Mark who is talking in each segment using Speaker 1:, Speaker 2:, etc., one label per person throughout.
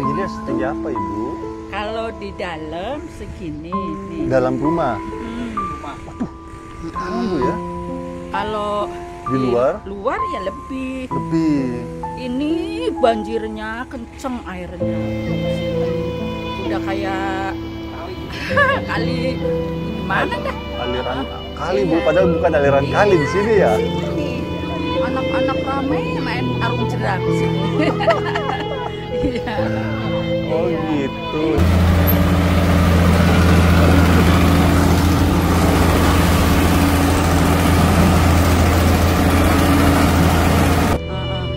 Speaker 1: banjirnya setinggi apa, Ibu?
Speaker 2: Kalau di dalam segini nih.
Speaker 1: Dalam rumah?
Speaker 2: Waduh,
Speaker 1: Bu ya?
Speaker 2: kalau
Speaker 1: Di luar?
Speaker 2: Luar ya lebih.
Speaker 1: Lebih.
Speaker 2: Ini banjirnya kenceng airnya. Udah kayak kali gimana dah?
Speaker 1: Aliran kali, Bu. Padahal bukan aliran kali di sini ya.
Speaker 2: Ini anak-anak ramai main arung jeram di sini. Iya.
Speaker 1: Oh
Speaker 2: Iya.
Speaker 1: gitu.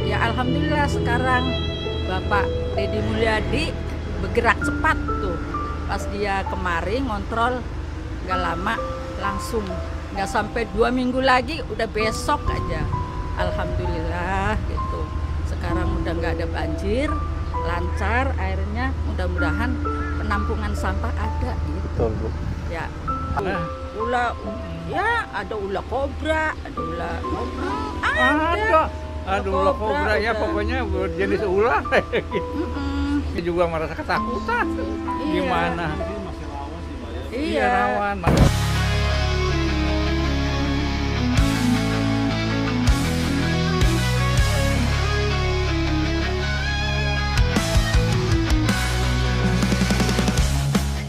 Speaker 2: Ya alhamdulillah sekarang Bapak Deddy Mulyadi bergerak cepat tuh. Pas dia kemari ngontrol nggak lama langsung, nggak sampai 2 minggu lagi udah besok aja. Alhamdulillah gitu. Sekarang udah nggak ada banjir, lancar airnya, mudah-mudahan penampungan sampah ada gitu.
Speaker 1: Betul, Bu.
Speaker 2: Ya, ular, ya ada ular kobra, ada ular
Speaker 3: Ada. Aduh, ular kobra ya,
Speaker 2: udah.
Speaker 3: pokoknya jenis ular.
Speaker 2: Mm-mm.
Speaker 3: Dia juga merasa ketakutan.
Speaker 2: Iya.
Speaker 3: Gimana?
Speaker 2: Iya.
Speaker 3: Rawan.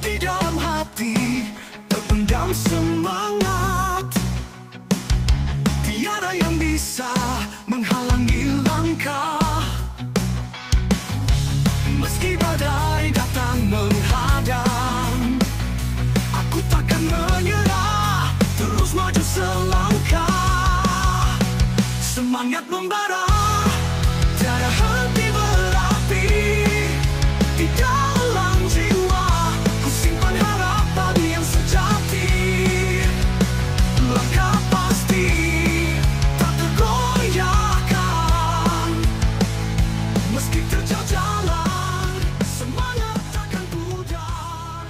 Speaker 4: Di dalam hati terpendam semangat, tiada yang bisa menghalangi langkah. Meski badai datang menghadang, aku takkan menyerah, terus maju selangkah. Semangat membara, tiada henti berapi. Di dalam jiwa, ku simpan harapan yang sejati. Langkah pasti, tak tergoyahkan. Meski terjal jalan, semangat takkan pudar.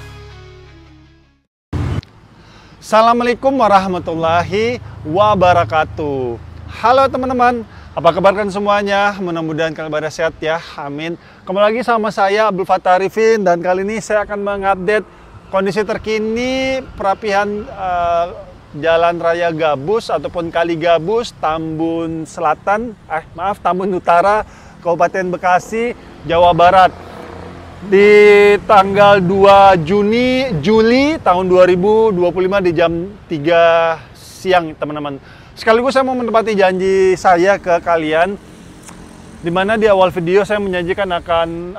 Speaker 1: Assalamualaikum warahmatullahi wabarakatuh. Halo teman-teman, apa kabar kalian semuanya? Mudah-mudahan kalian pada sehat ya, amin. Kembali lagi sama saya Abdul Fattah Arifin, dan kali ini saya akan mengupdate kondisi terkini perapihan Jalan Raya Gabus ataupun Kali Gabus, Tambun Selatan, Tambun Utara, Kabupaten Bekasi, Jawa Barat. Di tanggal 2 Juli tahun 2025 di jam 3 siang, teman-teman. Sekaligus saya mau menepati janji saya ke kalian, di mana di awal video saya menjanjikan akan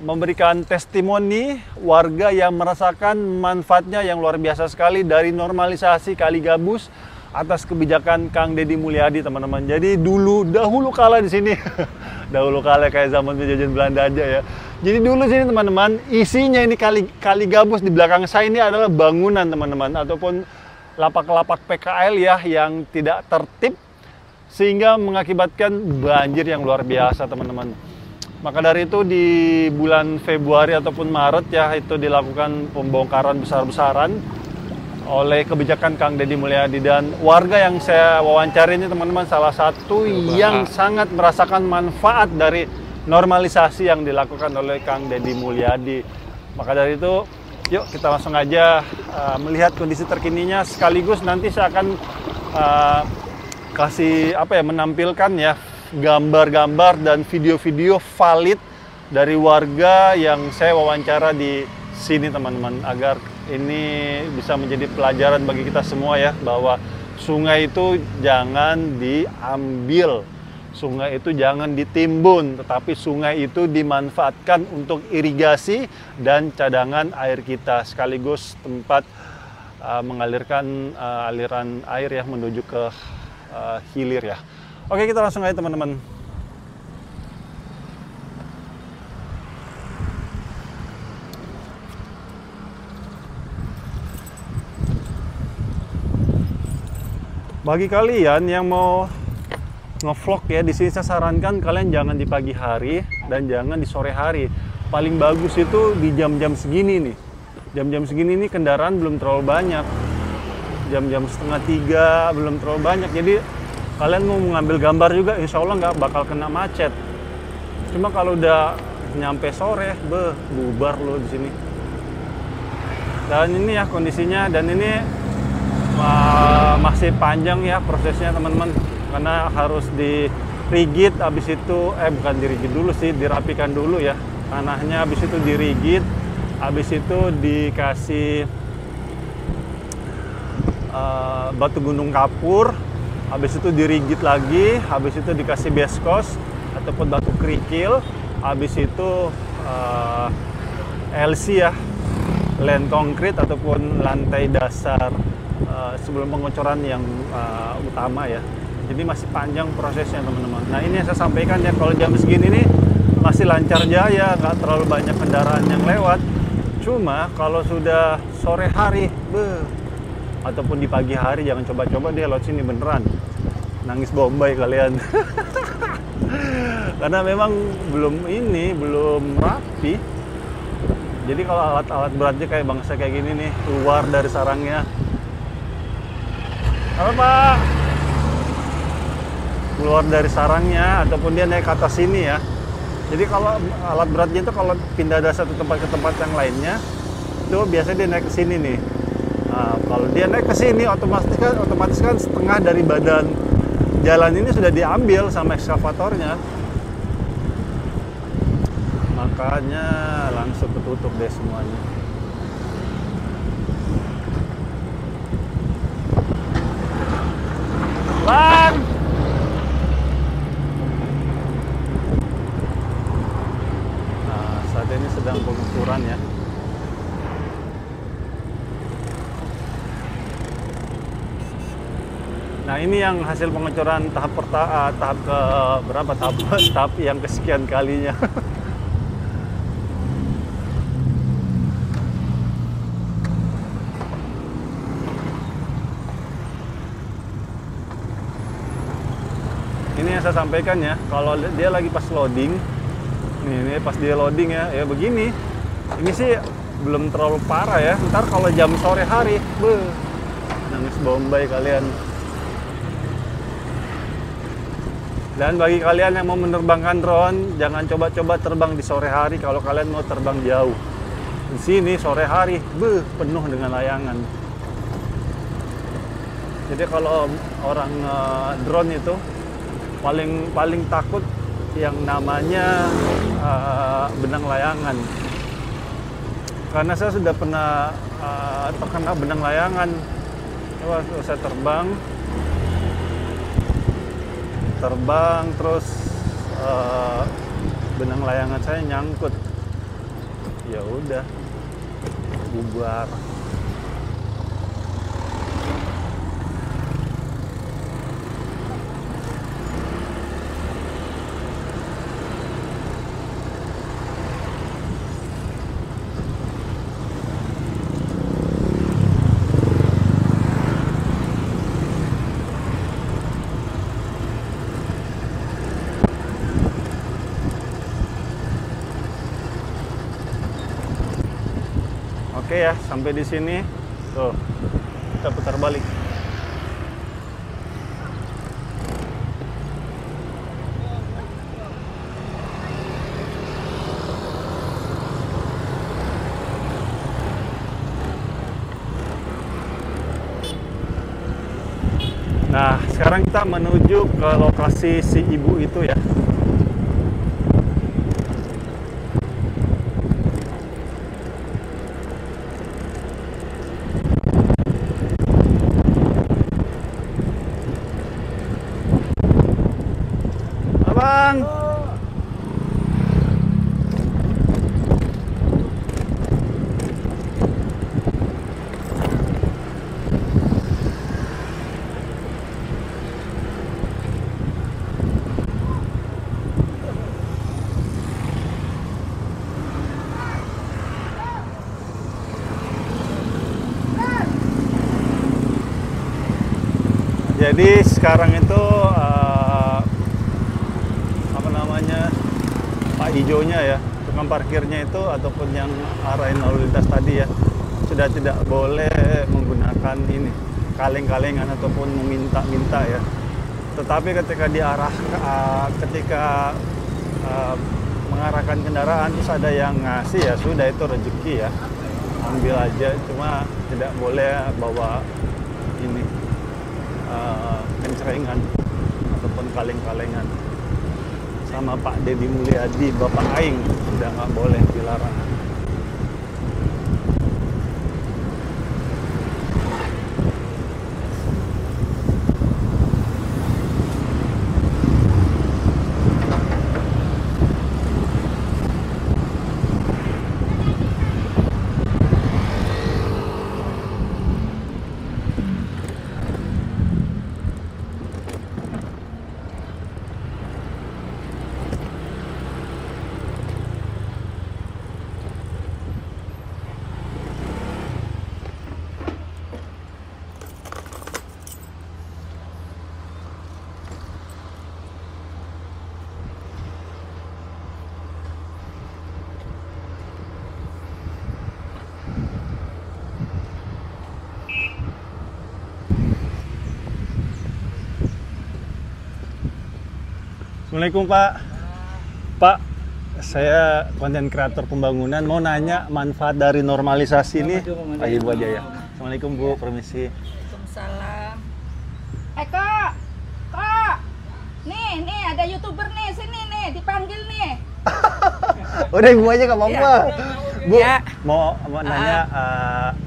Speaker 1: memberikan testimoni warga yang merasakan manfaatnya yang luar biasa sekali dari normalisasi Kali Gabus atas kebijakan Kang Deddy Mulyadi, teman-teman. Jadi dahulu kala di sini, dahulu kala kayak zaman penjajahan Belanda aja ya. Jadi dulu sini teman-teman, isinya ini Kali Gabus, di belakang saya ini adalah bangunan, teman-teman, ataupun lapak-lapak PKL ya yang tidak tertib, sehingga mengakibatkan banjir yang luar biasa, teman-teman. Maka dari itu di bulan Februari ataupun Maret ya, itu dilakukan pembongkaran besar-besaran oleh kebijakan Kang Deddy Mulyadi, dan warga yang saya wawancari ini, teman-teman, salah satu yang sangat merasakan manfaat dari normalisasi yang dilakukan oleh Kang Deddy Mulyadi. Maka dari itu, yuk kita langsung aja melihat kondisi terkininya, sekaligus nanti saya akan menampilkan ya gambar-gambar dan video-video valid dari warga yang saya wawancara di sini, teman-teman, agar ini bisa menjadi pelajaran bagi kita semua ya, bahwa sungai itu jangan diambil, sungai itu jangan ditimbun, tetapi sungai itu dimanfaatkan untuk irigasi dan cadangan air kita, sekaligus tempat mengalirkan aliran air ya menuju ke hilir ya. Oke, kita langsung aja, teman-teman. Bagi kalian yang mau ngevlog ya, di sini saya sarankan kalian jangan di pagi hari dan jangan di sore hari. Paling bagus itu di jam-jam segini nih. Jam-jam segini nih kendaraan belum terlalu banyak. Jam-jam 2:30 belum terlalu banyak. Jadi kalian mau mengambil gambar juga insya Allah nggak bakal kena macet. Cuma kalau udah nyampe sore, bubar lo di sini. Dan ini ya kondisinya, dan ini masih panjang ya prosesnya teman-teman, karena harus di rigid, habis itu bukan di rigid dulu sih, dirapikan dulu ya tanahnya, habis itu di rigid, habis itu dikasih batu gunung kapur, habis itu dirigid lagi, habis itu dikasih beskos ataupun batu kerikil, habis itu LC ya, land concrete ataupun lantai dasar sebelum pengocoran yang utama ya. Jadi masih panjang prosesnya teman-teman. Nah ini yang saya sampaikan ya, kalau jam segini nih masih lancar jaya, nggak terlalu banyak kendaraan yang lewat. Cuma kalau sudah sore hari, ataupun di pagi hari, jangan coba-coba deh lewat sini, beneran nangis bombay kalian. Karena memang belum rapi. Jadi kalau alat-alat beratnya kayak bangsa kayak gini nih, keluar dari sarangnya. Halo Pak, keluar dari sarangnya ataupun dia naik ke atas sini ya. Jadi kalau alat beratnya itu kalau pindah dari satu tempat ke tempat yang lainnya, itu biasanya dia naik ke sini nih. Nah, kalau dia naik ke sini otomatis kan setengah dari badan jalan ini sudah diambil sama ekskavatornya. Makanya langsung ketutup deh semuanya. Bang! Nah, saat ini sedang pengukuran ya. Nah, ini yang hasil pengecoran tahap ke berapa, tahap yang kesekian kalinya. Ini yang saya sampaikan ya, kalau dia lagi pas loading, ini pas dia loading ya begini. Ini sih belum terlalu parah ya. Ntar kalau jam sore hari, nangis bombay kalian. Dan bagi kalian yang mau menerbangkan drone, jangan coba-coba terbang di sore hari kalau kalian mau terbang jauh. Di sini sore hari, penuh dengan layangan. Jadi kalau orang drone itu paling takut yang namanya benang layangan. Karena saya sudah pernah terkena benang layangan. Waktu saya terbang terus benang layangan saya nyangkut. Ya udah, bubar. Oke ya, sampai di sini. Tuh, kita putar balik. Nah, sekarang kita menuju ke lokasi si ibu itu ya. Bang. Jadi sekarang itu Pak hijaunya ya, tukang parkirnya itu ataupun yang arahin lalu lintas tadi ya, sudah tidak boleh menggunakan ini kaleng-kalengan ataupun meminta-minta ya. Tetapi ketika mengarahkan kendaraan, terus ada yang ngasih, ya sudah, itu rezeki ya, ambil aja. Cuma tidak boleh bawa ini kencerengan ataupun kaleng-kalengan. Sama Pak Deddy Mulyadi, Bapak Aing, sudah nggak boleh, dilarang. Assalamualaikum Pak. Pak, saya konten kreator pembangunan, mau nanya manfaat dari normalisasi ini. Pak Ibu aja ya. Assalamualaikum Bu, permisi.
Speaker 2: Waalaikumsalam. Kok, nih ada YouTuber nih, sini nih, dipanggil nih.
Speaker 1: Udah Ibu aja nggak apa-apa. Bu,
Speaker 2: Ya.
Speaker 1: mau nanya,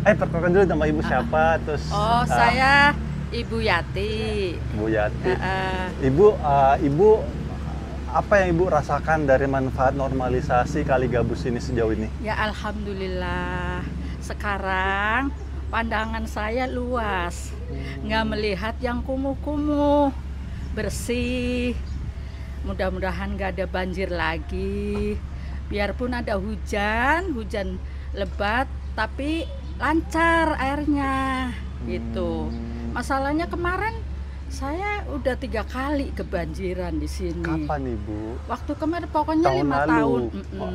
Speaker 1: perkenalkan dulu nama Ibu siapa, terus.
Speaker 2: Saya Ibu Yati.
Speaker 1: Bu Yati. Ibu, apa yang Ibu rasakan dari manfaat normalisasi Kali Gabus ini sejauh ini?
Speaker 2: Ya alhamdulillah. Sekarang pandangan saya luas. Nggak melihat yang kumuh-kumuh, bersih. Mudah-mudahan nggak ada banjir lagi. Biarpun ada hujan lebat, tapi lancar airnya. Gitu. Masalahnya kemarin saya udah 3 kali kebanjiran di sini.
Speaker 1: Kapan Ibu?
Speaker 2: Waktu kemarin pokoknya 5 tahun.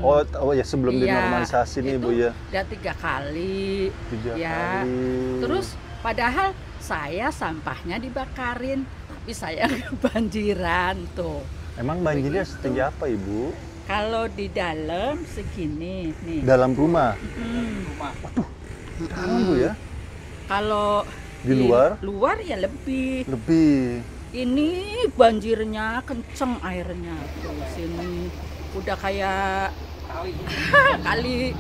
Speaker 1: Oh ya, sebelum dinormalisasi nih Bu ya.
Speaker 2: Udah 3 kali.
Speaker 1: 3
Speaker 2: Ya.
Speaker 1: kali.
Speaker 2: Terus padahal saya sampahnya dibakarin, tapi saya kebanjiran tuh.
Speaker 1: Emang banjirnya
Speaker 2: Begitu.
Speaker 1: setinggi apa Ibu?
Speaker 2: Kalau di dalam segini nih.
Speaker 1: Dalam rumah?
Speaker 2: Mm.
Speaker 1: Dalam Bu ya?
Speaker 2: Kalau
Speaker 1: Di luar?
Speaker 2: Luar ya lebih.
Speaker 1: Lebih.
Speaker 2: Ini banjirnya kenceng airnya tuh sini. Udah kayak kali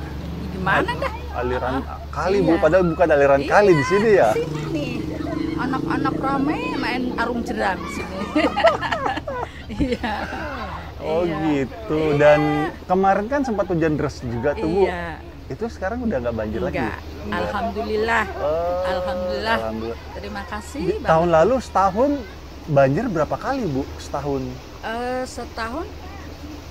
Speaker 2: gimana dah?
Speaker 1: Aliran kali
Speaker 2: Iya.
Speaker 1: Bu, padahal bukan aliran kali di sini ya.
Speaker 2: Sini nih. Anak-anak rame main arung jeram sini. Iya.
Speaker 1: Oh
Speaker 2: Iya.
Speaker 1: gitu.
Speaker 2: Iya.
Speaker 1: Dan kemarin kan sempat hujan deras juga tuh Bu.
Speaker 2: Iya.
Speaker 1: Itu sekarang udah nggak banjir lagi?
Speaker 2: Enggak. Alhamdulillah.
Speaker 1: Oh,
Speaker 2: Alhamdulillah.
Speaker 1: alhamdulillah.
Speaker 2: Terima kasih.
Speaker 1: Di tahun lalu setahun banjir berapa kali Bu? Setahun?
Speaker 2: Setahun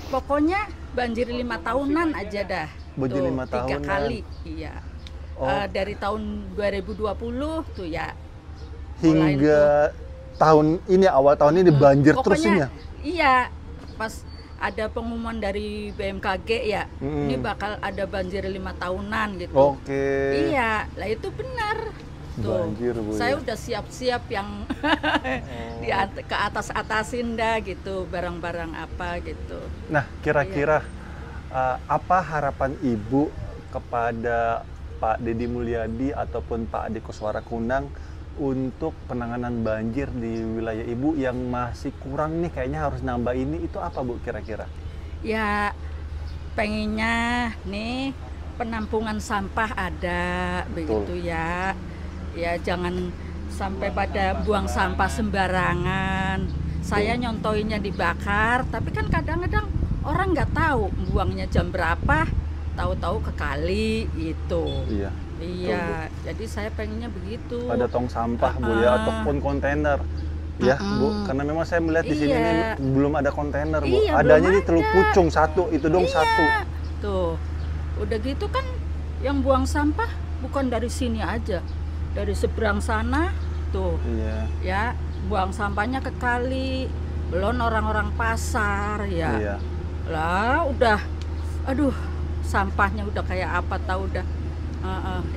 Speaker 2: pokoknya banjir 5 tahunan aja dah.
Speaker 1: Banjir
Speaker 2: Tuh,
Speaker 1: 5
Speaker 2: 3
Speaker 1: tahunan.
Speaker 2: kali. Iya.
Speaker 1: Oh.
Speaker 2: Dari tahun 2020 tuh ya.
Speaker 1: Hingga tahun ini, awal tahun ini banjir terus
Speaker 2: Pokoknya,
Speaker 1: ini ya?
Speaker 2: Iya, pas ada pengumuman dari BMKG ya, ini bakal ada banjir 5 tahunan gitu.
Speaker 1: Oke.
Speaker 2: Iya, lah itu benar. Tuh,
Speaker 1: Banjir, Bu,
Speaker 2: saya
Speaker 1: ya.
Speaker 2: udah siap-siap yang ke atas-atasin dah gitu, barang-barang apa gitu.
Speaker 1: Nah, kira-kira
Speaker 2: Iya.
Speaker 1: apa harapan Ibu kepada Pak Deddy Mulyadi ataupun Pak Ade Kuswara Kunang untuk penanganan banjir di wilayah Ibu yang masih kurang nih, kayaknya harus nambah ini, itu apa Bu kira-kira?
Speaker 2: Ya, pengennya nih penampungan sampah ada, begitu ya. Ya jangan sampai pada buang sampah sembarangan. Saya nyontoinnya dibakar, tapi kan kadang-kadang orang nggak tahu buangnya jam berapa, tahu-tahu ke kali gitu.
Speaker 1: Iya.
Speaker 2: Iya, jadi saya pengennya begitu.
Speaker 1: Pada tong sampah Bu ya, ataupun kontainer. Ya Bu, karena memang saya melihat di sini nih
Speaker 2: Iya.
Speaker 1: belum ada kontainer Bu.
Speaker 2: Iya,
Speaker 1: Adanya
Speaker 2: belum
Speaker 1: di Teluk
Speaker 2: ada.
Speaker 1: Pucung satu, itu dong
Speaker 2: Iya.
Speaker 1: satu.
Speaker 2: Tuh, udah gitu kan yang buang sampah bukan dari sini aja, dari seberang sana tuh.
Speaker 1: Iya.
Speaker 2: Ya, buang sampahnya ke kali, belum orang-orang pasar ya.
Speaker 1: Iya.
Speaker 2: Lah udah, aduh, sampahnya udah kayak apa tahu udah.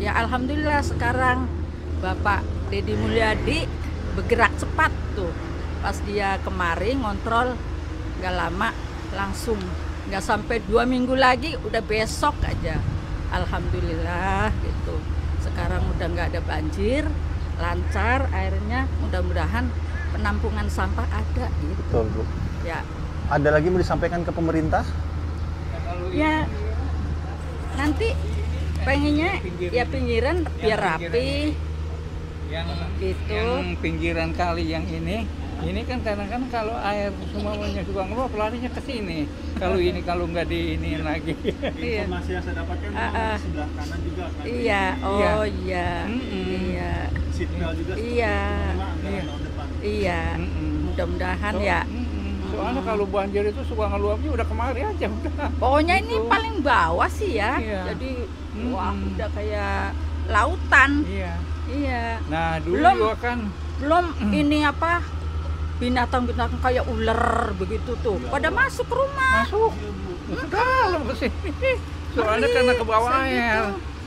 Speaker 2: Ya alhamdulillah sekarang Bapak Deddy Mulyadi bergerak cepat tuh. Pas dia kemari ngontrol, nggak lama langsung nggak sampai 2 minggu lagi udah besok aja. Alhamdulillah gitu. Sekarang udah nggak ada banjir, lancar airnya. Mudah-mudahan penampungan sampah ada gitu.
Speaker 1: Betul, Bu.
Speaker 2: Ya,
Speaker 1: Ada lagi mau disampaikan ke pemerintah?
Speaker 2: ya nanti pengennya ya pinggiran biar rapi
Speaker 3: yang
Speaker 2: gitu.
Speaker 3: yang pinggiran kali yang ini kan kadang-kadang kalau air semuanya suka ngeluap larinya ke sini. Kalau ini kalau nggak diiniin lagi.
Speaker 2: Iya.
Speaker 1: Informasi yang saya dapatkan
Speaker 2: Ah.
Speaker 1: sebelah kanan juga kan.
Speaker 2: Iya, oh iya,
Speaker 3: Mm-mm.
Speaker 2: iya,
Speaker 1: Seatbelt juga.
Speaker 2: iya,
Speaker 1: Anggaran tahun depan.
Speaker 2: iya.
Speaker 3: Mm-mm.
Speaker 2: Mudah-mudahan ya.
Speaker 3: Soalnya kalau banjir itu suka ngeluapnya udah kemari aja udah.
Speaker 2: Pokoknya ini
Speaker 3: Gitu.
Speaker 2: paling bawah sih ya.
Speaker 3: Iya.
Speaker 2: Jadi wah
Speaker 3: Mm-mm.
Speaker 2: udah kayak lautan.
Speaker 3: Iya.
Speaker 2: Iya.
Speaker 3: Nah dulu
Speaker 2: Belum.
Speaker 3: juga kan
Speaker 2: Belum ini apa binatang-binatang kayak ular begitu tuh pada masuk ke rumah.
Speaker 3: masuk ke dalam ke sini. Soalnya
Speaker 2: Ngeri,
Speaker 3: karena ke bawah
Speaker 2: segitu.
Speaker 3: air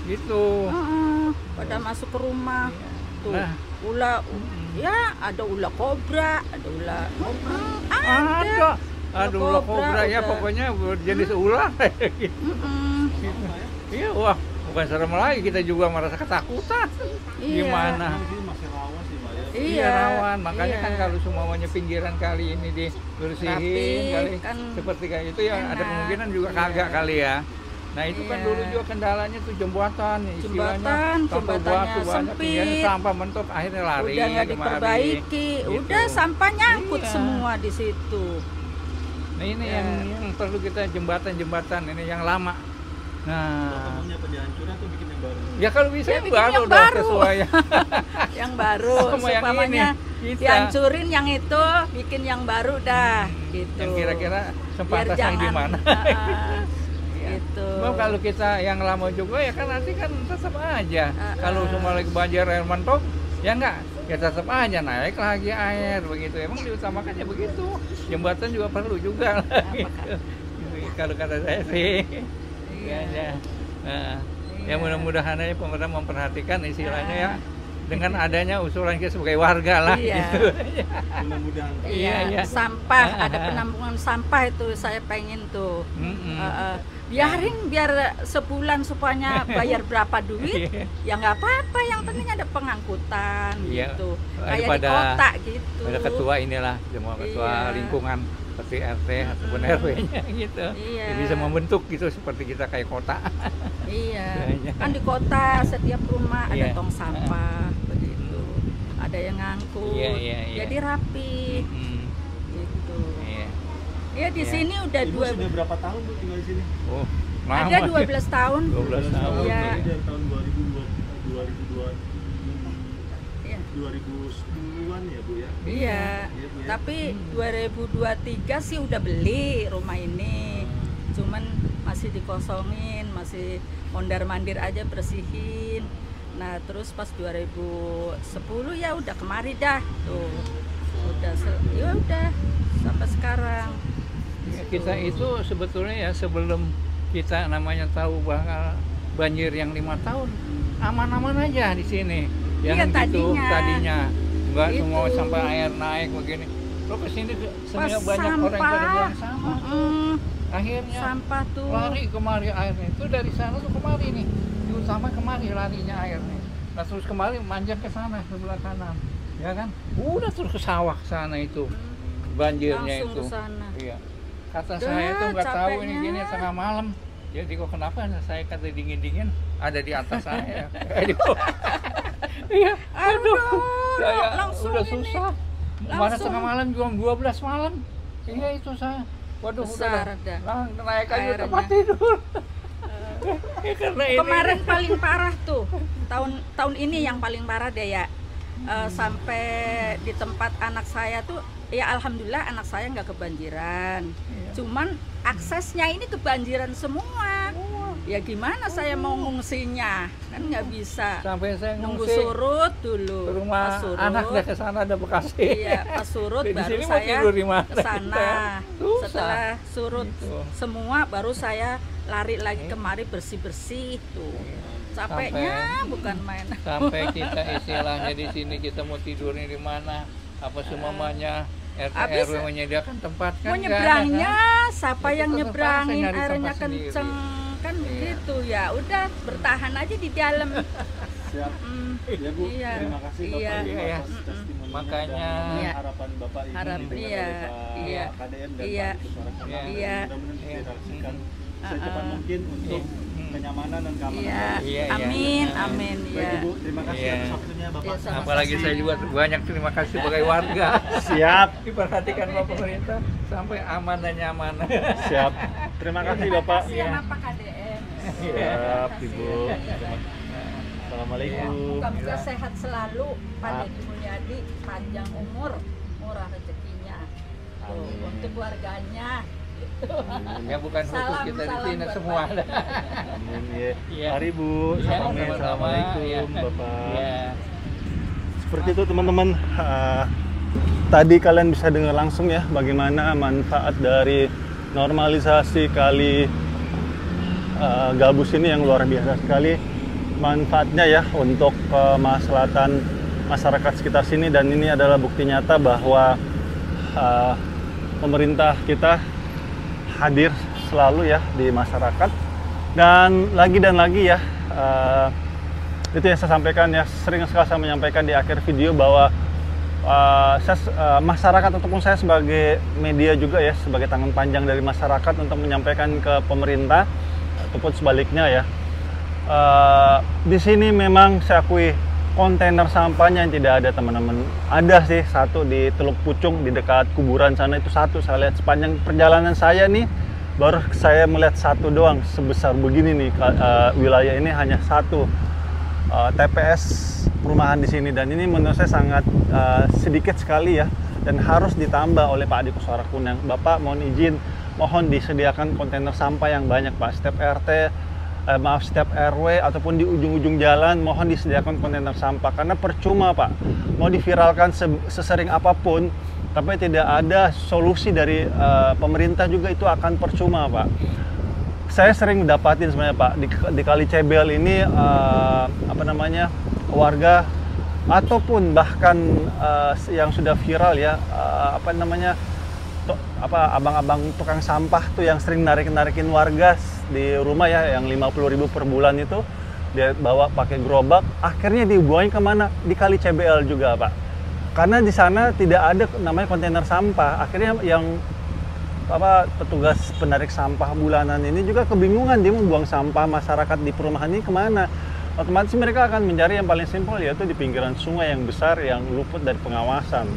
Speaker 3: gitu.
Speaker 2: Heeh, pada masuk ke rumah. Tuh.
Speaker 3: Nah.
Speaker 2: Ular ya ada ular kobra, ada ular
Speaker 3: Ada. Aduh, ular kobra ya
Speaker 2: udah.
Speaker 3: pokoknya jenis ular.
Speaker 2: Mm-mm.
Speaker 3: Iya, wah, bukan serem lagi, kita juga merasa ketakutan.
Speaker 2: Iya.
Speaker 3: Gimana?
Speaker 1: Ini masih rawan sih, Pak ya.
Speaker 3: Iya, rawan. Makanya
Speaker 2: iya.
Speaker 3: kan kalau semuanya pinggiran kali ini dibersihin
Speaker 2: Rapi,
Speaker 3: kali
Speaker 2: kan
Speaker 3: seperti kayak itu ya ada
Speaker 2: enak.
Speaker 3: kemungkinan juga
Speaker 2: Iya.
Speaker 3: kagak kali ya. Nah, itu kan
Speaker 2: Iya.
Speaker 3: dulu juga kendalanya tuh jembatan, istilahnya sampah
Speaker 2: jembatannya
Speaker 3: batu banyak, pinggirannya
Speaker 2: sempit.
Speaker 3: sampah mentok akhirnya lari
Speaker 2: Udah nggak
Speaker 3: kemari.
Speaker 2: diperbaiki,
Speaker 3: Gitu.
Speaker 2: udah sampah nyangkut
Speaker 3: Iya.
Speaker 2: semua di situ.
Speaker 3: Nah, ini
Speaker 2: Ya.
Speaker 3: yang perlu kita jembatan-jembatan ini yang lama. Nah,
Speaker 1: Maunya apa dihancurin atau bikin yang baru?
Speaker 3: ya kalau bisa
Speaker 2: Ya,
Speaker 3: yang
Speaker 2: bikin
Speaker 3: baru
Speaker 2: yang
Speaker 3: dong
Speaker 2: baru.
Speaker 3: sesuai ya.
Speaker 2: Yang baru,
Speaker 3: Sama yang
Speaker 2: supamanya
Speaker 3: ini, kita.
Speaker 2: dihancurin yang itu, bikin yang baru dah, gitu.
Speaker 3: Yang kira-kira
Speaker 2: Biar
Speaker 3: sempatasnya
Speaker 2: jangan,
Speaker 3: di mana.
Speaker 2: gitu.
Speaker 3: Cuma kalau kita yang lama juga ya kan nanti kan tetap aja. Kalau semua lagi banjir air mentok, ya enggak, ya tetap aja naik lagi air begitu. Emang diutamakannya begitu. Jembatan juga perlu juga lah, gitu. Kalau kata saya sih.
Speaker 2: Iya.
Speaker 3: Ya. Nah, ya
Speaker 2: Iya.
Speaker 3: mudah-mudahan aja pemerintah memperhatikan istilahnya ya dengan adanya usulan kita sebagai warga lah
Speaker 2: Iya.
Speaker 3: gitu.
Speaker 1: Mudah-mudahan.
Speaker 3: Iya, iya.
Speaker 2: Sampah, ada penampungan sampah itu saya pengen tuh.
Speaker 3: Mm-mm.
Speaker 2: Biarin biar sebulan supaya bayar berapa duit,
Speaker 3: Iya.
Speaker 2: ya nggak apa-apa. Yang penting ada pengangkutan
Speaker 3: Iya.
Speaker 2: gitu, kayak di
Speaker 3: Daripada
Speaker 2: kota gitu.
Speaker 3: Ada ketua inilah, semua ketua
Speaker 2: Iya.
Speaker 3: lingkungan seperti RT ataupun RW-nya gitu.
Speaker 2: Iya.
Speaker 3: Jadi bisa membentuk gitu seperti kita kayak kota.
Speaker 2: Iya,
Speaker 3: Iya.
Speaker 2: kan di kota setiap rumah ada
Speaker 3: Iya.
Speaker 2: tong sampah begitu, ada yang ngangkut,
Speaker 3: Iya, iya, iya.
Speaker 2: jadi rapi gitu.
Speaker 3: Iya.
Speaker 2: Ya di
Speaker 3: Iya.
Speaker 2: sini udah
Speaker 1: Ibu
Speaker 2: dua,
Speaker 1: sudah berapa tahun Bu tinggal di sini?
Speaker 3: Oh, lama.
Speaker 2: ada 12 tahun.
Speaker 3: 12 tahun.
Speaker 2: Iya.
Speaker 1: Dari tahun 2002
Speaker 2: Iya.
Speaker 1: 2010-an ya Bu ya?
Speaker 2: Iya,
Speaker 1: Bu ya?
Speaker 2: tapi 2023 sih udah beli rumah ini, cuman masih dikosongin, masih mondar-mandir aja bersihin. Nah terus pas 2010 ya udah kemari dah tuh, ya udah sampai sekarang.
Speaker 3: Ya, kita itu sebetulnya ya sebelum kita namanya tahu bakal banjir yang 5 tahun aman-aman aja di sini.
Speaker 2: Iya,
Speaker 3: Yang gitu
Speaker 2: tadinya.
Speaker 3: nggak
Speaker 2: Itu.
Speaker 3: semua sampai air naik begini. Terus kesini sebenarnya
Speaker 2: Pas
Speaker 3: banyak orang yang pada bilang sama.
Speaker 2: mm-mm,
Speaker 3: Akhirnya
Speaker 2: sampah tuh.
Speaker 3: lari kemari airnya itu dari sana tuh kemari nih, diutama kemari larinya airnya. Nah terus kemari manjang ke sana sebelah kanan, ya kan? Udah terus ke sawah sana itu banjirnya
Speaker 2: Langsung
Speaker 3: itu.
Speaker 2: ke sana.
Speaker 3: Iya. Kata
Speaker 2: Dah,
Speaker 3: saya tuh nggak tahu ini
Speaker 2: capeknya.
Speaker 3: gini tengah malam. Jadi kok kenapa saya kata dingin ada di atas saya. Iya. Aduh. Saya
Speaker 2: langsung
Speaker 3: udah
Speaker 2: ini.
Speaker 3: susah. Mana
Speaker 2: Langsung.
Speaker 3: tengah malam jam 12 malam. Iya itu saya. Waduh
Speaker 2: Besar dah.
Speaker 3: Nah, naik aja
Speaker 2: Airnya.
Speaker 3: tempat tidur. Ya, karena ini.
Speaker 2: Kemarin paling parah tuh, tahun ini yang paling parah deh ya. Sampai di tempat anak saya tuh, ya alhamdulillah anak saya nggak kebanjiran.
Speaker 3: Iya.
Speaker 2: Cuman aksesnya ini kebanjiran semua. Ya gimana saya mau ngungsinya? Kan nggak bisa.
Speaker 3: Sampai saya
Speaker 2: Nunggu
Speaker 3: ngungsi
Speaker 2: surut dulu.
Speaker 3: ke rumah
Speaker 2: Pas surut,
Speaker 3: anak dah ke sana ada Bekasi.
Speaker 2: Iya, pas surut
Speaker 3: Di
Speaker 2: baru
Speaker 3: sini mau
Speaker 2: saya
Speaker 3: tidur di mana
Speaker 2: ke sana.
Speaker 3: kita?
Speaker 2: Setelah surut
Speaker 3: Gitu.
Speaker 2: semua baru saya lari lagi kemari bersih-bersih tuh. Capeknya bukan main.
Speaker 3: Sampai kita istilahnya di sini kita mau tidurnya di mana? Apa semuanya RT
Speaker 2: Habis
Speaker 3: RW menyediakan tempat kan
Speaker 2: mau
Speaker 3: nggak ada,
Speaker 2: nyebrangnya,
Speaker 3: kan?
Speaker 2: siapa
Speaker 3: Itu
Speaker 2: yang
Speaker 3: terpaksa
Speaker 2: nyebrangin
Speaker 3: nyari tempat
Speaker 2: airnya
Speaker 3: sendiri.
Speaker 2: kenceng kan
Speaker 3: Iya.
Speaker 2: begitu ya. Udah bertahan aja di dalam.
Speaker 1: Siap. Ya Bu,
Speaker 2: Iya.
Speaker 1: terima kasih Bapak
Speaker 2: Iya.
Speaker 1: Ibu
Speaker 3: Iya.
Speaker 1: atas testimoninya
Speaker 3: Makanya.
Speaker 1: dan
Speaker 2: Iya.
Speaker 1: harapan Bapak ini
Speaker 2: Harap,
Speaker 1: didengar
Speaker 2: iya,
Speaker 1: oleh Pak
Speaker 2: iya,
Speaker 1: KDM dan
Speaker 2: iya,
Speaker 1: Pak Agus Suara Kunang.
Speaker 2: iya.
Speaker 1: Mudah-mudahan
Speaker 3: Iya.
Speaker 1: direalisasikan
Speaker 2: Mm.
Speaker 1: secepat mungkin untuk kenyamanan dan keamanan.
Speaker 2: Iya.
Speaker 1: Bapak.
Speaker 3: Iya, iya.
Speaker 2: Amin, amin
Speaker 1: Baik
Speaker 2: ya.
Speaker 1: Ibu, terima kasih
Speaker 3: Iya.
Speaker 1: atas waktunya Bapak.
Speaker 2: Iya, sama-sama.
Speaker 3: Apalagi saya juga banyak terima kasih sebagai warga.
Speaker 1: Siap.
Speaker 3: Diperhatikan Pak pemerintah sampai aman dan nyaman.
Speaker 1: Siap. Terima kasih Bapak.
Speaker 2: Terima kasih sama Pak KDM.
Speaker 1: Siap Ibu. Assalamualaikum.
Speaker 2: Moga-moga sehat selalu, Pak
Speaker 1: Ah.
Speaker 2: Deddy Mulyadi, panjang umur, murah rezekinya. Tuh,
Speaker 1: Amin.
Speaker 2: untuk keluarganya. Gitu.
Speaker 3: Ya bukan khusus
Speaker 2: Salam,
Speaker 3: kita di
Speaker 2: salam
Speaker 3: sini
Speaker 2: buat
Speaker 3: semua.
Speaker 2: Pak.
Speaker 1: Amin ya.
Speaker 3: Iya.
Speaker 1: Mari Bu.
Speaker 3: Iya,
Speaker 1: Amin.
Speaker 3: sama-sama.
Speaker 1: Assalamualaikum
Speaker 3: Iya.
Speaker 1: Bapak.
Speaker 3: Iya.
Speaker 1: Seperti itu teman-teman. Tadi kalian bisa dengar langsung ya bagaimana manfaat dari normalisasi kali Gabus ini yang luar biasa sekali manfaatnya ya untuk kemaslahatan masyarakat sekitar sini, dan ini adalah bukti nyata bahwa pemerintah kita hadir selalu ya di masyarakat. Dan lagi ya itu yang saya sampaikan ya, sering sekali saya menyampaikan di akhir video bahwa masyarakat ataupun saya sebagai media juga ya, sebagai tangan panjang dari masyarakat untuk menyampaikan ke pemerintah ataupun sebaliknya ya. Di sini memang saya akui kontainer sampahnya yang tidak ada teman-teman. Ada sih satu di Teluk Pucung di dekat kuburan sana, itu satu saya lihat sepanjang perjalanan saya nih, baru saya melihat satu doang sebesar begini nih. Wilayah ini hanya satu TPS perumahan di sini, dan ini menurut saya sangat sedikit sekali ya, dan harus ditambah oleh Pak Agus Suara Kunang. Bapak mohon izin, mohon disediakan kontainer sampah yang banyak Pak. Setiap RT, setiap RW ataupun di ujung-ujung jalan mohon disediakan kontainer sampah, karena percuma Pak mau diviralkan sesering apapun tapi tidak ada solusi dari pemerintah juga, itu akan percuma Pak. Saya sering dapatin sebenarnya Pak di Kali Cebel ini warga ataupun bahkan yang sudah viral ya, abang-abang tukang sampah tuh yang sering narikin warga di rumah ya, yang 50.000 per bulan itu dia bawa pakai gerobak, akhirnya dibuangin kemana? Di Kali CBL juga Pak, karena di sana tidak ada namanya kontainer sampah. Akhirnya yang petugas penarik sampah bulanan ini juga kebingungan, dia mau buang sampah masyarakat di perumahan ini kemana. Otomatis mereka akan mencari yang paling simpel, yaitu di pinggiran sungai yang besar yang luput dari pengawasan.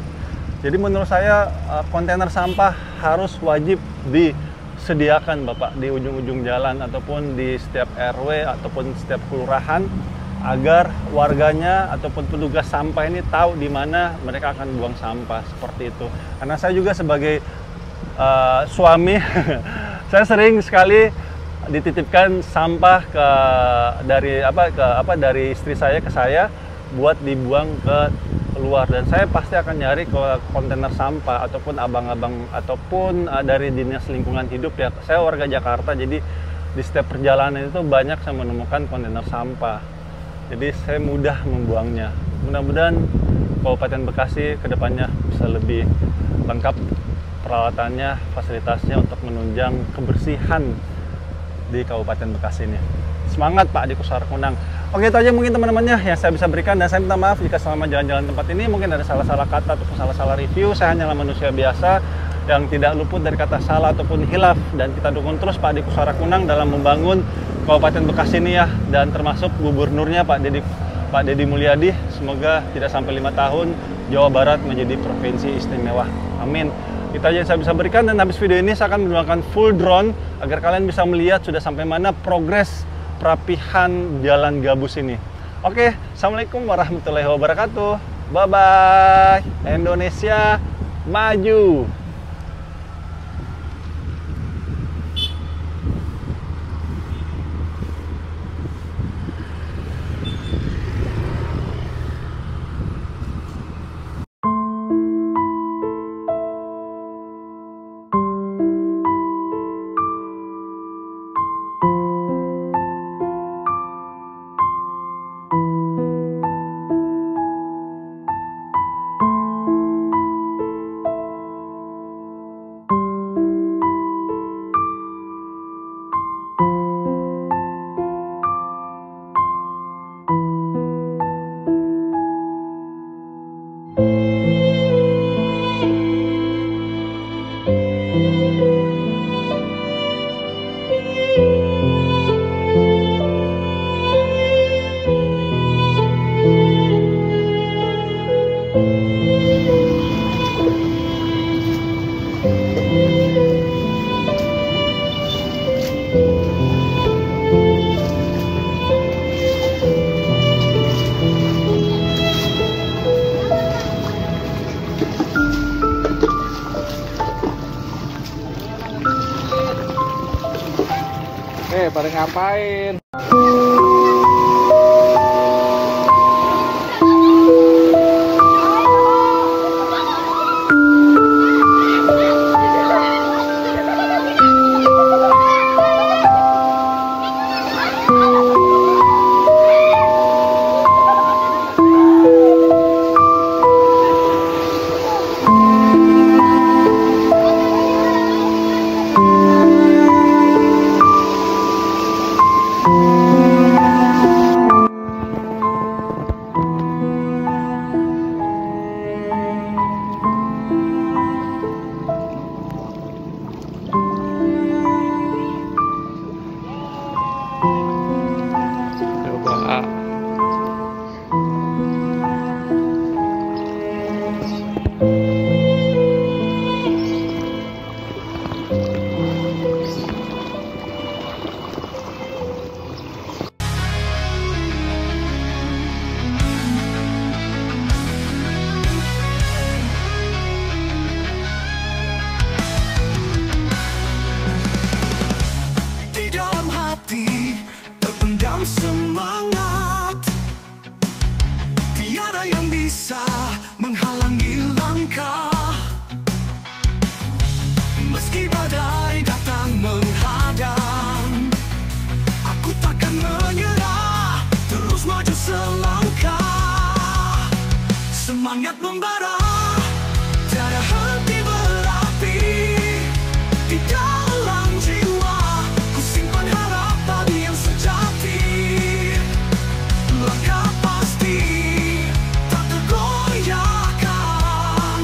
Speaker 1: Jadi menurut saya kontainer sampah harus wajib disediakan Bapak di ujung-ujung jalan ataupun di setiap RW ataupun setiap kelurahan, agar warganya ataupun petugas sampah ini tahu di mana mereka akan buang sampah, seperti itu. Karena saya juga sebagai suami saya sering sekali dititipkan sampah dari istri saya ke saya buat dibuang ke luar, dan saya pasti akan nyari ke kontainer sampah ataupun abang-abang ataupun dari dinas lingkungan hidup ya. Saya warga Jakarta, jadi di setiap perjalanan itu banyak saya menemukan kontainer sampah, jadi saya mudah membuangnya. Mudah-mudahan Kabupaten Bekasi kedepannya bisa lebih lengkap peralatannya, fasilitasnya untuk menunjang kebersihan di Kabupaten Bekasi ini. Semangat Pak Agus Suara Kunang. Oke, itu aja mungkin teman-temannya yang saya bisa berikan, dan saya minta maaf jika selama jalan-jalan tempat ini mungkin ada salah-salah kata ataupun salah-salah review. Saya hanyalah manusia biasa yang tidak luput dari kata salah ataupun hilaf, dan kita dukung terus Pak Agus Suara Kunang dalam membangun Kabupaten Bekasi ini ya, dan termasuk gubernurnya Pak Deddy Mulyadi. Semoga tidak sampai 5 tahun Jawa Barat menjadi provinsi istimewa. Amin. Itu aja yang saya bisa berikan, dan habis video ini saya akan menggunakan full drone agar kalian bisa melihat sudah sampai mana progres perapihan Jalan Gabus ini. Oke, Assalamualaikum warahmatullahi wabarakatuh. Bye-bye. Indonesia maju.
Speaker 3: pada ngapain?
Speaker 4: Semangat tiada yang bisa menghalangi langkah, meski badai datang menghadang. Aku takkan menyerah, terus maju selangkah. Semangat membara, tiada henti berapi di dalam jiwa. Ku simpan harapan yang sejati. Langkah pasti tak tergoyahkan,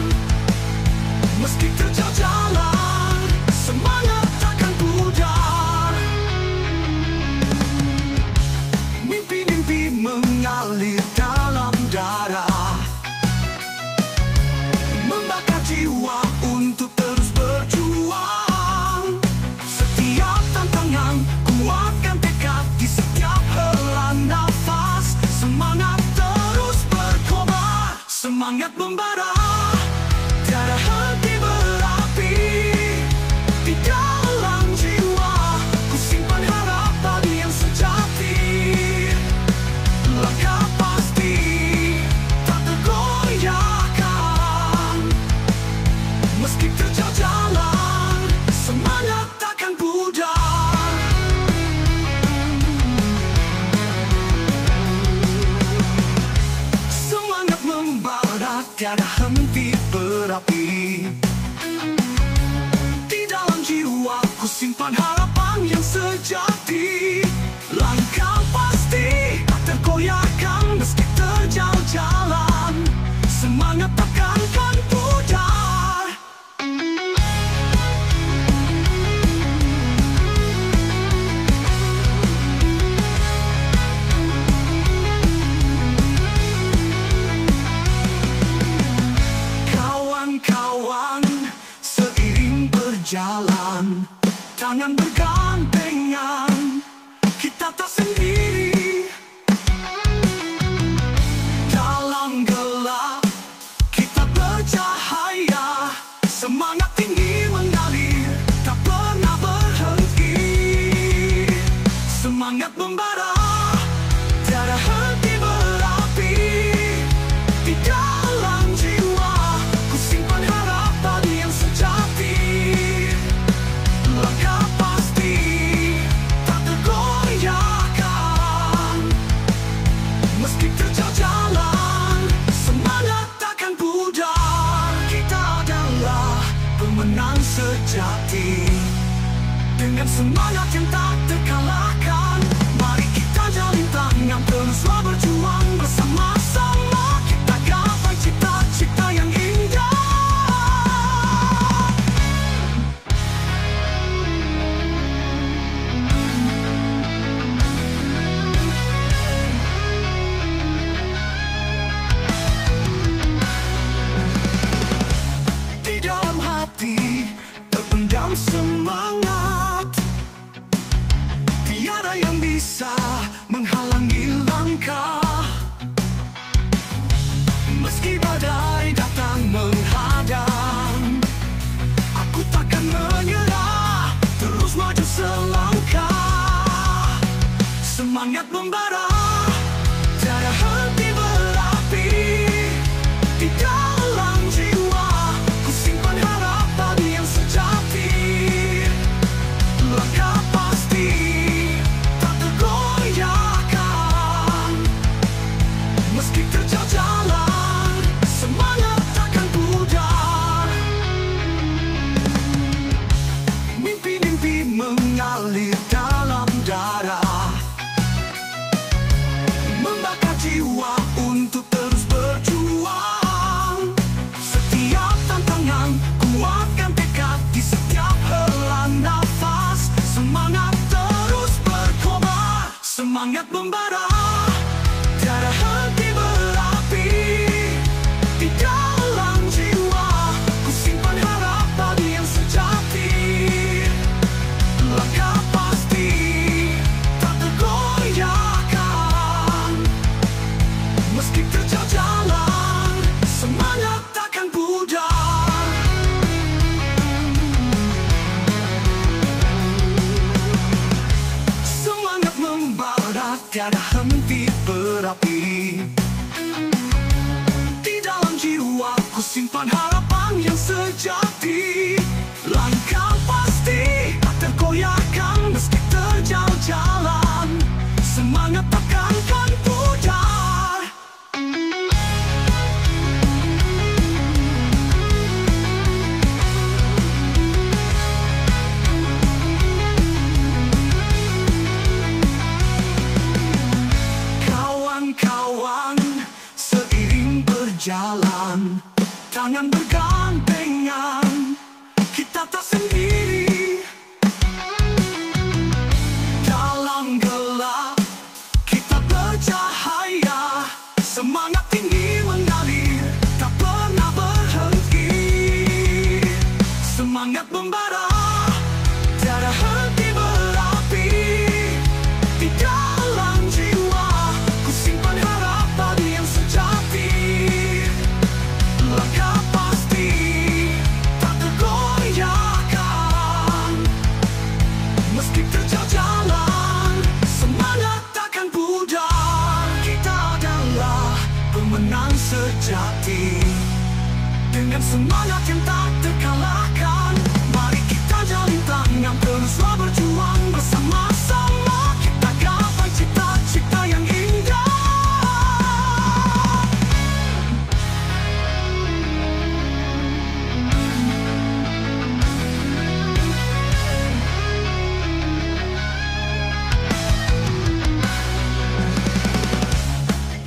Speaker 4: meski terjal jalan, semangat takkan pudar. Mimpi-mimpi mengalir dalam darah, membakar jiwa untuk terus berjuang. Setiap tantangan kuatkan tekad di setiap hela nafas. Semangat terus berkobar, semangat membara, tiada henti berapi di dalam jiwa. Ku simpan harapan yang sejati. Langkah pasti tak tergoyahkan, meski terjal jalan, semangat takkan pudar. Semangat membara, tiada henti berapi di dalam jiwa. Ku simpan harapan yang sejati. Langkah pasti tak tergoyahkan, meski terjal jalan, semangat takkan pudar. Kawan-kawan, seiring berjalan, tangan bergandengan, kita tak sendiri. Dalam gelap kita bercahaya, semangat tinggi mengalir, tak pernah berhenti. Semangat membara, tiada henti berapi di dalam jiwa. Ku simpan harapan yang sejati. Langkah pasti tak tergoyahkan, meski terjal jalan, semangat takkan pudar. Kita adalah pemenang sejati, dengan semangat yang tak terkalahkan. Mari kita jalin tangan terus. semangat membara, tiada henti berapi di dalam jiwa. Ku simpan harapan yang sejati, langkah pasti tak tergoyahkan. Meski terjal jalan, semangat takkan pudar. Mimpi-mimpi mengalir dalam darah, membakar jiwa untuk terus berjuang. Setiap tantangan, kuatkan tekad di setiap hela nafas. Semangat terus berkobar, semangat membara, tiada henti berapi di dalam jiwa. Ku simpan harapan yang sejati, langkah pasti tak tergoyahkan. Meski terjal jalan, semangat takkan pudar. Semangat membara, tiada henti berapi di dalam jiwa. Ku simpan harapan yang sejati, langkah pasti tak tergoyahkan. Meski terjal jalan, semangat takkan pudar. Kawan-kawan, seiring berjalan, tangan bergandengan, kita tak sendiri. Dalam gelap, kita bercahaya. Semangat tinggi mengalir, tak pernah berhenti. Semangat membara, tiada henti berapi di dalam jiwa. Ku simpan harapan yang sejati, langkah pasti tak tergoyahkan. Meski terjal jalan, semangat takkan pudar. Kita adalah pemenang sejati, dengan semangat yang tak terkalahkan. Mari kita jalin tangan, teruslah berjuang bersama-sama. Kita gapai cita-cita yang indah.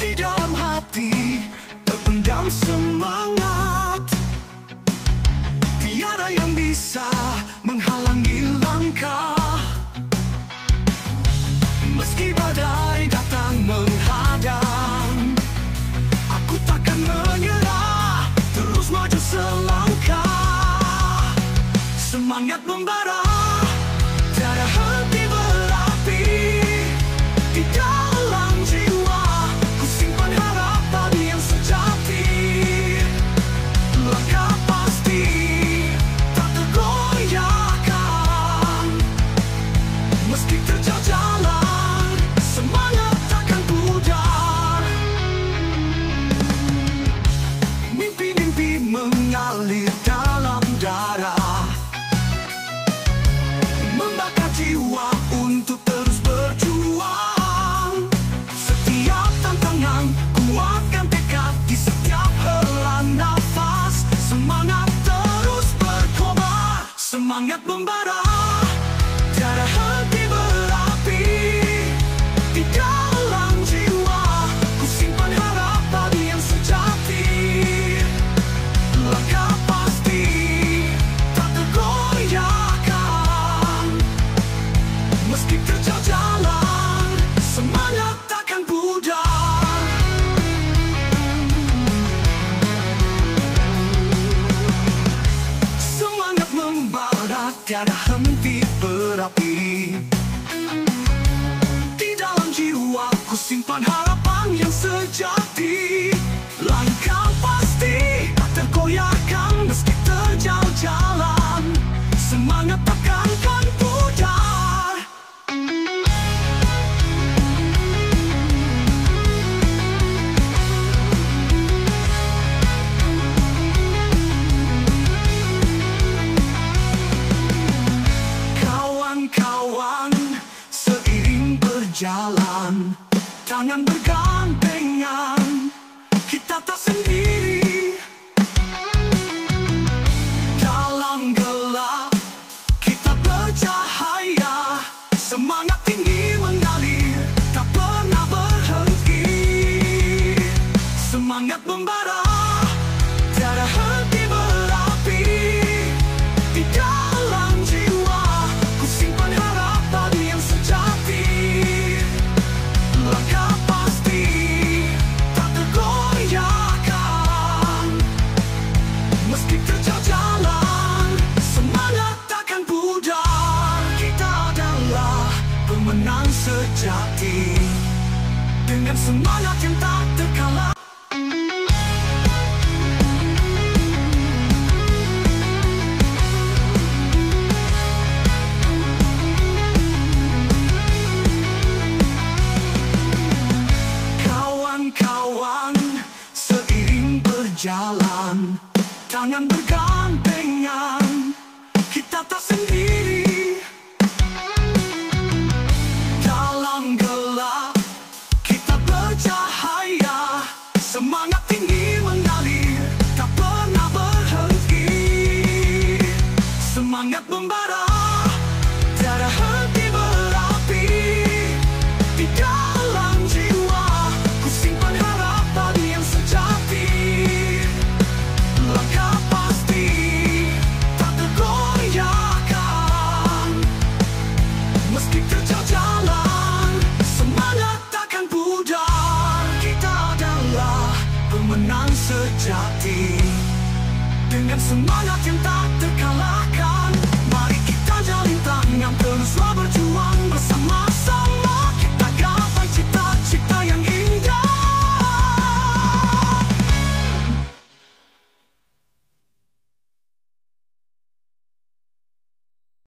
Speaker 4: Di dalam hati terpendam semangat, tiada yang bisa menghalangi langkah. Meski badai datang menghadang, aku takkan menyerah, terus maju selangkah. Semangat membara, tiada henti berapi di dalam jiwa. Ku simpan harapan yang sejati, langkah pasti tak tergoyahkan. Meski terjal jalan, semangat takkan pudar. Mimpi-mimpi mengalir dalam darah, membakar jiwa untuk terus berjuang. Setiap tantangan, kuatkan tekad di setiap hela nafas. Semangat terus berkobar, semangat membara, tiada henti berapi di dalam jiwa. Ku simpan harapan yang sejati, langkah pasti tak tergoyahkan. Meski terjal jalan, semangat takkan pudar. Semangat membara, tiada henti berapi di dalam jiwa. Ku simpan harapan yang sejati, langkah pasti tak tergoyahkan. Meski terjal jalan, semangat takkan pudar. jalan, tangan bergandengan, kita tak sendiri. Dalam gelap kita bercahaya, semangat tinggi mengalir, tak pernah berhenti. Semangat membara, tiada henti berapi. Di dalam jiwa ku simpan harapan yang sejati. Langkah pasti tak tergoyahkan, meski terjal jalan, semangat takkan pudar. Kita adalah pemenang sejati, dengan semangat yang tak terkalahkan. Kawan-kawan, seiring berjalan, tangan bergandengan, kita tak sendiri. Dalam gelap kita bercahaya, semangat tinggi mengalir, tak pernah berhenti. Semangat membara, tiada henti berapi. Di dalam jiwa ku simpan harapan yang sejati. Langkah pasti tak tergoyahkan, meski terjal jalan, semangat takkan pudar. Kita adalah pemenang sejati, dengan semangat yang tak